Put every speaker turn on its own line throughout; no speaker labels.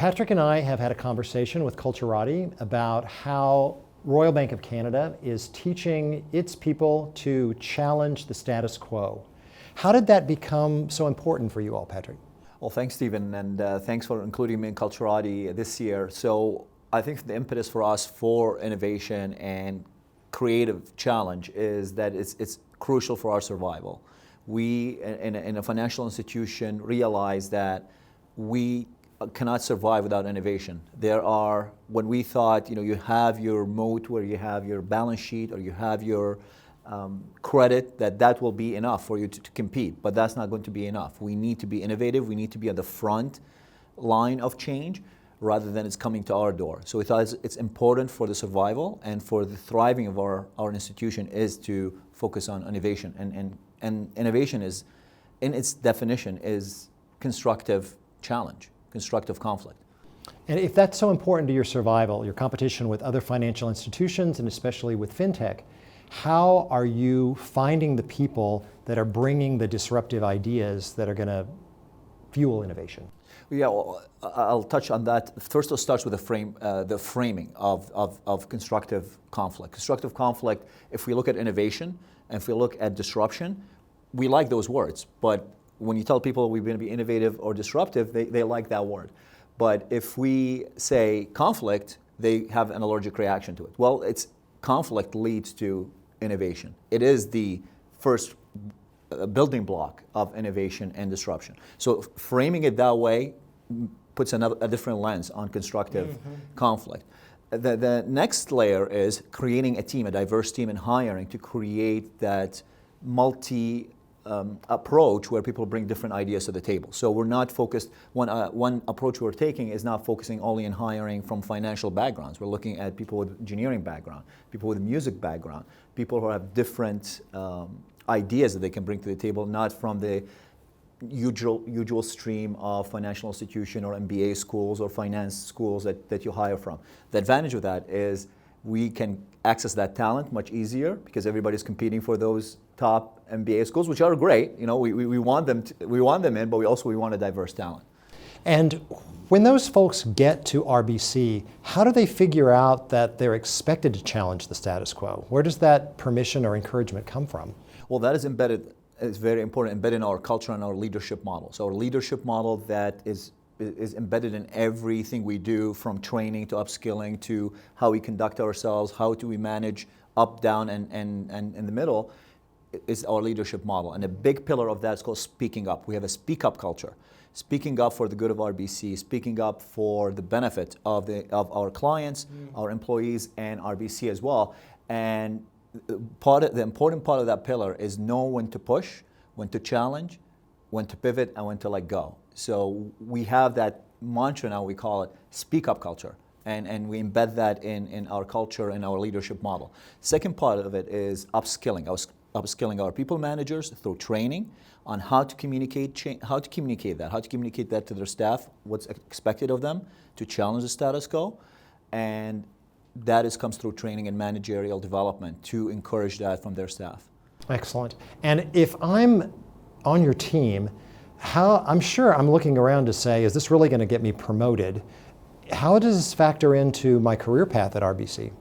Patrick and I have had a conversation with Culturati about how Royal Bank of Canada is teaching its people to challenge the status quo. How did that become so important for you all, Patrick?
Well, thanks, Stephen, and thanks for including me in Culturati this year. So I think the impetus for us for innovation and creative challenge is that it's crucial for our survival. We, in a financial institution, realize that we cannot survive without innovation. When we thought, you have your moat where you have your balance sheet or you have your credit, that will be enough for you to compete, but that's not going to be enough. We need to be innovative. We need to be at the front line of change rather than it's coming to our door. So we thought it's important for the survival and for the thriving of our institution is to focus on innovation. And innovation is, in its definition, is constructive challenge, constructive conflict.
And if that's so important to your survival, your competition with other financial institutions and especially with fintech, how are you finding the people that are bringing the disruptive ideas that are going to fuel innovation?
Yeah, well, I'll touch on that. First, it starts with the framing of constructive conflict. Constructive conflict, if we look at innovation and if we look at disruption, we like those words, but when you tell people we're going to be innovative or disruptive, they like that word. But if we say conflict, they have an allergic reaction to it. Well, conflict leads to innovation. It is the first building block of innovation and disruption. So framing it that way puts a different lens on constructive conflict. The next layer is creating a team, a diverse team, and hiring to create that multi approach where people bring different ideas to the table. So we're not focused, one approach we're taking is not focusing only on hiring from financial backgrounds. We're looking at people with engineering background, people with music background, people who have different ideas that they can bring to the table, not from the usual stream of financial institution or MBA schools or finance schools that you hire from. The advantage of that is we can access that talent much easier because everybody's competing for those top MBA schools, which are great. We want them in, but we want a diverse talent.
And when those folks get to RBC, how do they figure out that they're expected to challenge the status quo? Where does that permission or encouragement come from?
Well, that is embedded. It's very important, embedded in our culture and our leadership model. So our leadership model that is embedded in everything we do, from training to upskilling to how we conduct ourselves, how do we manage up, down, and in the middle, is our leadership model. And a big pillar of that is called speaking up. We have a speak up culture. Speaking up for the good of RBC, speaking up for the benefit of our clients, our employees, and RBC as well. And the important part of that pillar is know when to push, when to challenge, when to pivot, and when to let go. So we have that mantra now, we call it speak up culture. And we embed that in our culture and our leadership model. Second part of it is upskilling. Upskilling our people managers through training on how to communicate that to their staff, what's expected of them to challenge the status quo. And that comes through training and managerial development to encourage that from their staff.
Excellent. And if I'm on your team, I'm sure I'm looking around to say, is this really going to get me promoted? How does this factor into my career path at RBC?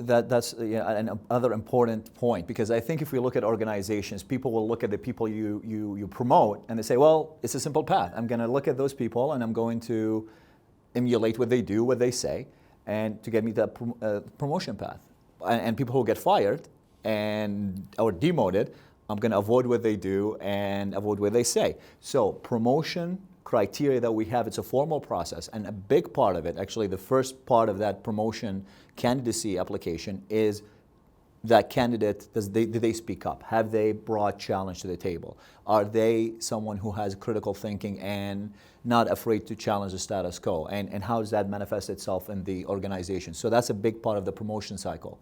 That's another important point, because I think if we look at organizations, people will look at the people you promote and they say, well, it's a simple path. I'm going to look at those people and I'm going to emulate what they do, what they say, and to get me that promotion path. And people who get fired or demoted, I'm going to avoid what they do and avoid what they say. So promotion criteria that we have, it's a formal process, and a big part of it, actually the first part of that promotion candidacy application is that candidate, did they speak up? Have they brought challenge to the table? Are they someone who has critical thinking and not afraid to challenge the status quo? And how does that manifest itself in the organization? So that's a big part of the promotion cycle.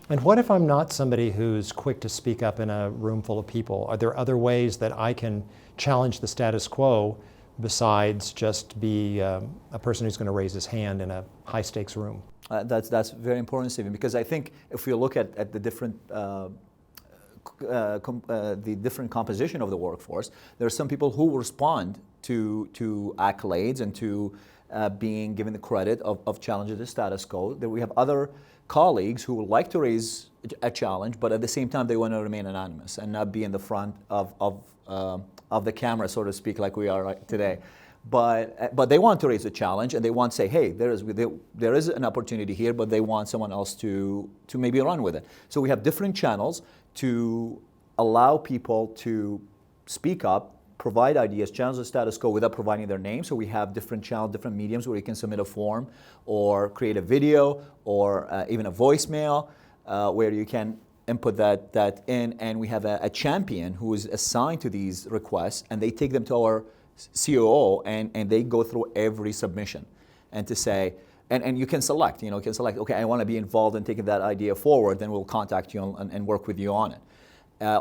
And what if I'm not somebody who's quick to speak up in a room full of people? Are there other ways that I can challenge the status quo besides just be a person who's going to raise his hand in a high-stakes room?
That's very important, Stephen, because I think if we look at the different composition of the workforce, there are some people who respond to accolades and to being given the credit of challenging the status quo. That we have other colleagues who would like to raise a challenge, but at the same time they want to remain anonymous and not be in the front of the camera, so to speak, like we are right today. But they want to raise a challenge, and they want to say, hey, there is an opportunity here, but they want someone else to maybe run with it. So we have different channels to allow people to speak up, provide ideas, challenge the status quo without providing their name. So we have different channels, different mediums where you can submit a form or create a video or even a voicemail where you can input that in. And we have a champion who is assigned to these requests, and they take them to our COO, and they go through every submission and to say, and you can select, okay, I want to be involved in taking that idea forward, then we'll contact you and work with you on it.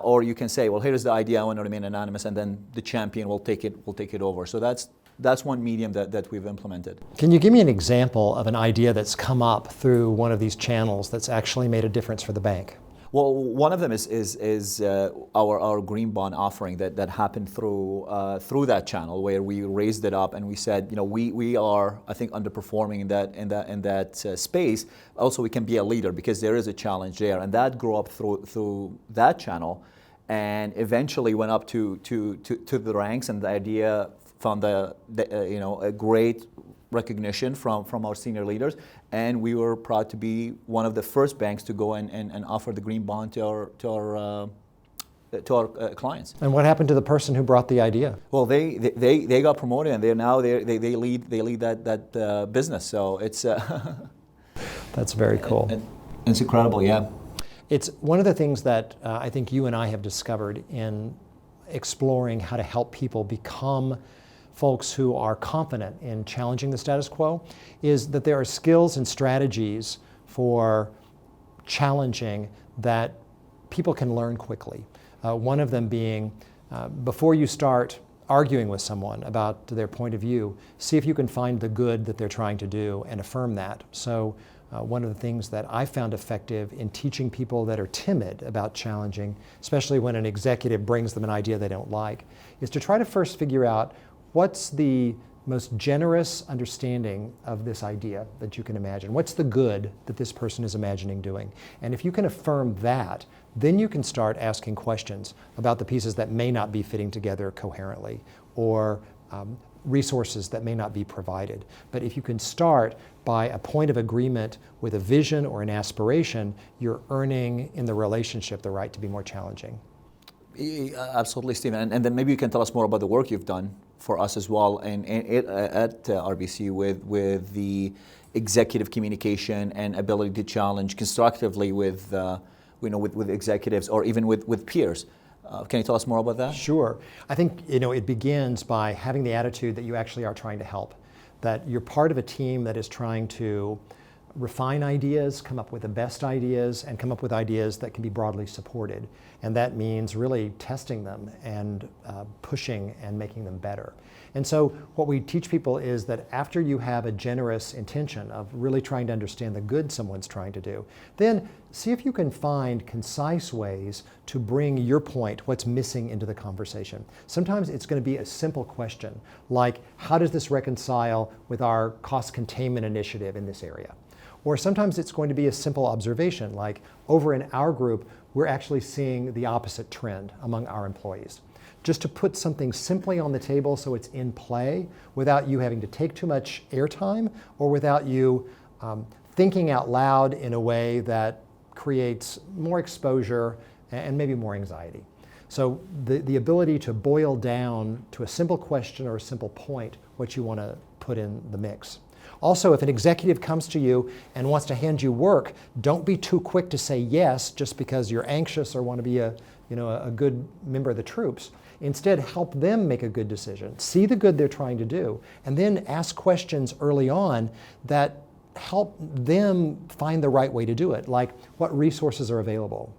Or you can say, well, here's the idea, I want to remain anonymous, and then the champion will take it over. So that's one medium that we've implemented.
Can you give me an example of an idea that's come up through one of these channels that's actually made a difference for the bank?
Well, one of them is our green bond offering that happened through that channel, where we raised it up and we said, we are, I think, underperforming in that space. Also, we can be a leader because there is a challenge there, and that grew up through that channel, and eventually went up to the ranks, and the idea found a great recognition from our senior leaders, and we were proud to be one of the first banks to go and offer the green bond to our clients.
And what happened to the person who brought the idea?
Well, they got promoted, and they lead that business. So it's
that's very cool.
It's incredible, yeah.
It's one of the things that I think you and I have discovered in exploring how to help people become folks who are confident in challenging the status quo, is that there are skills and strategies for challenging that people can learn quickly. One of them being, before you start arguing with someone about their point of view, see if you can find the good that they're trying to do and affirm that. So one of the things that I found effective in teaching people that are timid about challenging, especially when an executive brings them an idea they don't like, is to try to first figure out what's the most generous understanding of this idea that you can imagine? What's the good that this person is imagining doing? And if you can affirm that, then you can start asking questions about the pieces that may not be fitting together coherently, or resources that may not be provided. But if you can start by a point of agreement with a vision or an aspiration, you're earning in the relationship the right to be more challenging.
Absolutely, Stephen. And then maybe you can tell us more about the work you've done for us as well at RBC with the executive communication and ability to challenge constructively with executives or even with peers. Can you tell us more about that?
Sure. I think it begins by having the attitude that you actually are trying to help, that you're part of a team that is trying to refine ideas, come up with the best ideas, and come up with ideas that can be broadly supported. And that means really testing them and pushing and making them better. And so what we teach people is that after you have a generous intention of really trying to understand the good someone's trying to do, then see if you can find concise ways to bring your point, what's missing, into the conversation. Sometimes it's going to be a simple question, like, how does this reconcile with our cost containment initiative in this area? Or sometimes it's going to be a simple observation, like, over in our group, we're actually seeing the opposite trend among our employees. Just to put something simply on the table so it's in play without you having to take too much airtime, or without you thinking out loud in a way that creates more exposure and maybe more anxiety. So the ability to boil down to a simple question or a simple point what you want to put in the mix. Also, if an executive comes to you and wants to hand you work, don't be too quick to say yes just because you're anxious or want to be a good member of the troops. Instead, help them make a good decision. See the good they're trying to do, and then ask questions early on that help them find the right way to do it, like, what resources are available?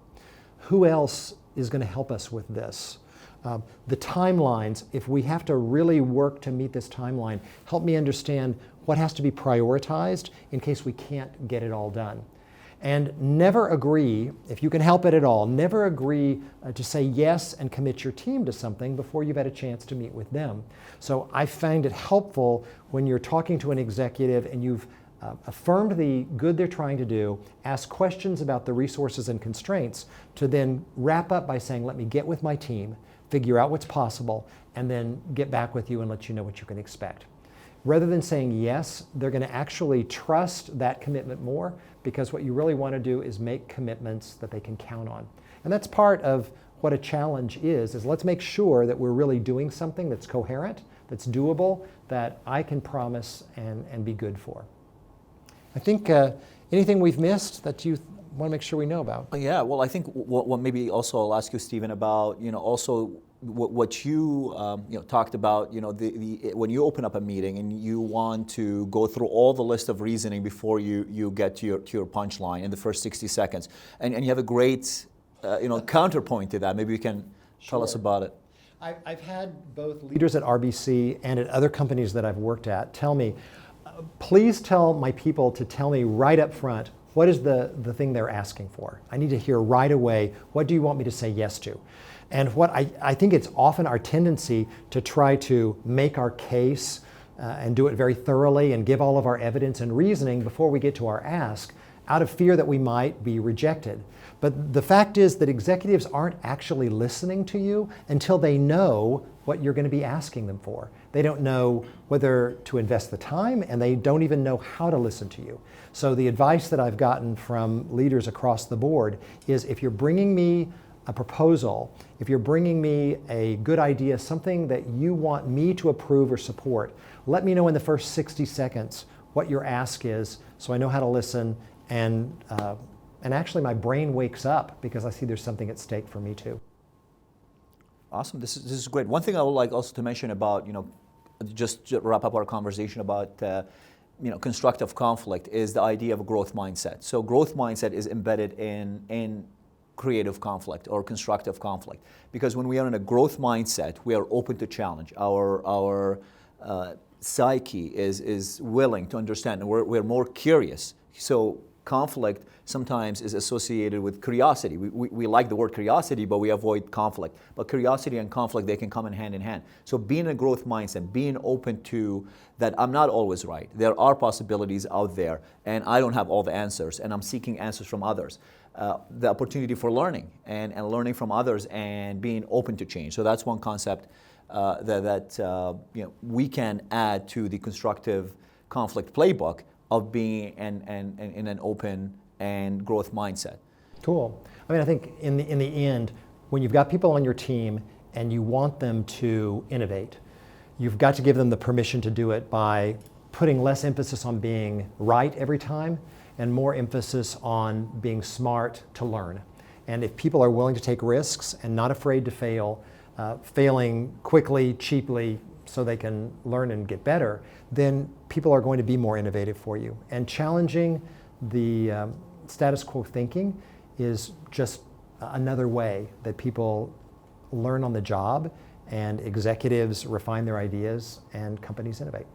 Who else is going to help us with this? The timelines, if we have to really work to meet this timeline, help me understand what has to be prioritized in case we can't get it all done. And never agree, if you can help it at all, never agree to say yes and commit your team to something before you've had a chance to meet with them. So I find it helpful when you're talking to an executive and you've affirmed the good they're trying to do, ask questions about the resources and constraints, to then wrap up by saying, let me get with my team, figure out what's possible, and then get back with you and let you know what you can expect. Rather than saying yes, they're going to actually trust that commitment more, because what you really want to do is make commitments that they can count on. And that's part of what a challenge is let's make sure that we're really doing something that's coherent, that's doable, that I can promise and be good for. I think anything we've missed that you want to make sure we know about?
Yeah, well, I think what maybe also I'll ask you, Stephen, about, also what you talked about, the when you open up a meeting and you want to go through all the list of reasoning before you get to your punchline in the first 60 seconds, and you have a great counterpoint to that. Maybe you can tell us about it.
I've had both leaders at RBC and at other companies that I've worked at tell me, please tell my people to tell me right up front, what is the thing they're asking for? I need to hear right away, what do you want me to say yes to? And what I think it's often our tendency to try to make our case and do it very thoroughly and give all of our evidence and reasoning before we get to our ask, out of fear that we might be rejected. But the fact is that executives aren't actually listening to you until they know what you're going to be asking them for. They don't know whether to invest the time, and they don't even know how to listen to you. So the advice that I've gotten from leaders across the board is, if you're bringing me a proposal, if you're bringing me a good idea, something that you want me to approve or support, let me know in the first 60 seconds what your ask is, so I know how to listen, and actually my brain wakes up because I see there's something at stake for me too.
Awesome. This is great. One thing I would like also to mention about, just to wrap up our conversation about constructive conflict, is the idea of a growth mindset. So growth mindset is embedded in creative conflict or constructive conflict, because when we are in a growth mindset, we are open to challenge. Our psyche is willing to understand, and we're more curious. So conflict sometimes is associated with curiosity. We like the word curiosity, but we avoid conflict. But curiosity and conflict, they can come in hand. So being in a growth mindset, being open to that I'm not always right. There are possibilities out there, and I don't have all the answers, and I'm seeking answers from others. The opportunity for learning and learning from others and being open to change. So that's one concept that we can add to the constructive conflict playbook of being in an open and growth mindset.
Cool. I mean, I think in the end, when you've got people on your team and you want them to innovate, you've got to give them the permission to do it by putting less emphasis on being right every time and more emphasis on being smart to learn. And if people are willing to take risks and not afraid to fail, failing quickly, cheaply, so they can learn and get better, then people are going to be more innovative for you. And challenging the status quo thinking is just another way that people learn on the job, and executives refine their ideas, and companies innovate.